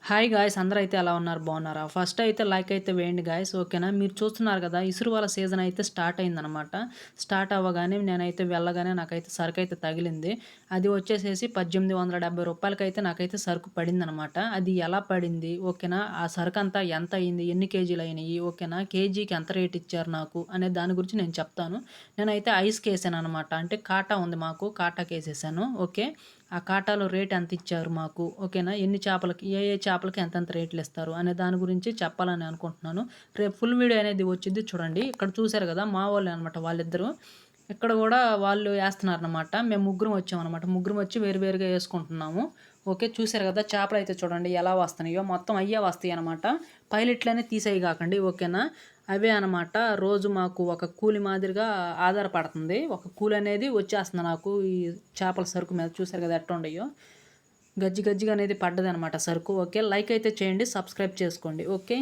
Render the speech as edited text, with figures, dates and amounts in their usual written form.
Hi guys, అందరూ అయితే ఎలా ఉన్నారు? బాగున్నారా? ఫస్ట్ అయితే లైక్ అయితే వేయండి గాయ్స్, ఓకేనా? మీరు చూస్తున్నారు కదా, ఇసురు వాళ్ళ సీజన్ అయితే స్టార్ట్ అయిందనమాట. స్టార్ట్ అవ్వగానే నేనైతే వెళ్ళగానే నాకైతే సరుకు అయితే తగిలింది. అది వచ్చేసేసి 1870 రూపాయలకైతే నాకైతే సరుకు పడిందనమాట. అది ఎలా పడింది, ఓకేనా? ఆ సరుకు అంతా ఎంత అయింది, ఎన్ని కేజీలు అయినాయి, ఓకేనా? కేజీకి ఎంత రేట్ ఇచ్చారు నాకు అనే దాని గురించి నేను చెప్తాను. నేనైతే ఐస్కి వేసాను అనమాట. అంటే కాటా ఉంది మాకు, కాటాకి వేసేసాను. ఓకే, ఆ కాటాలో రేట్ ఎంత ఇచ్చారు మాకు, ఓకేనా? ఎన్ని చేపలకి, ఏ ఏ చేపలకి ఎంతెంత రేట్లు ఇస్తారు అనే దాని గురించి చెప్పాలని అనుకుంటున్నాను. రేపు ఫుల్ వీడియో అనేది వచ్చింది చూడండి. ఇక్కడ చూశారు కదా, మా వాళ్ళే అనమాట వాళ్ళిద్దరు. ఇక్కడ కూడా వాళ్ళు వేస్తున్నారనమాట. మేము ముగ్గురం వచ్చామన్నమాట. ముగ్గురం వచ్చి వేరువేరుగా వేసుకుంటున్నాము. ఓకే, చూశారు కదా చేపలు అయితే చూడండి ఎలా వస్తున్నాయో. మొత్తం అయ్యే వస్తాయి అనమాట. పైలెట్లనే తీసేయి కాకండి, ఓకేనా? అవే అనమాట. రోజు మాకు ఒక కూలి మాదిరిగా ఆధారపడుతుంది. ఒక కూలి అనేది వచ్చేస్తుంది నాకు ఈ చేపల సరుకు మీద. చూశారు కదా ఎట్లా ఉండయో, గజ్జి గజ్జిగా అనేది పడ్డది అనమాట సరుకు. ఓకే, లైక్ అయితే చేయండి, సబ్స్క్రైబ్ చేసుకోండి. ఓకే.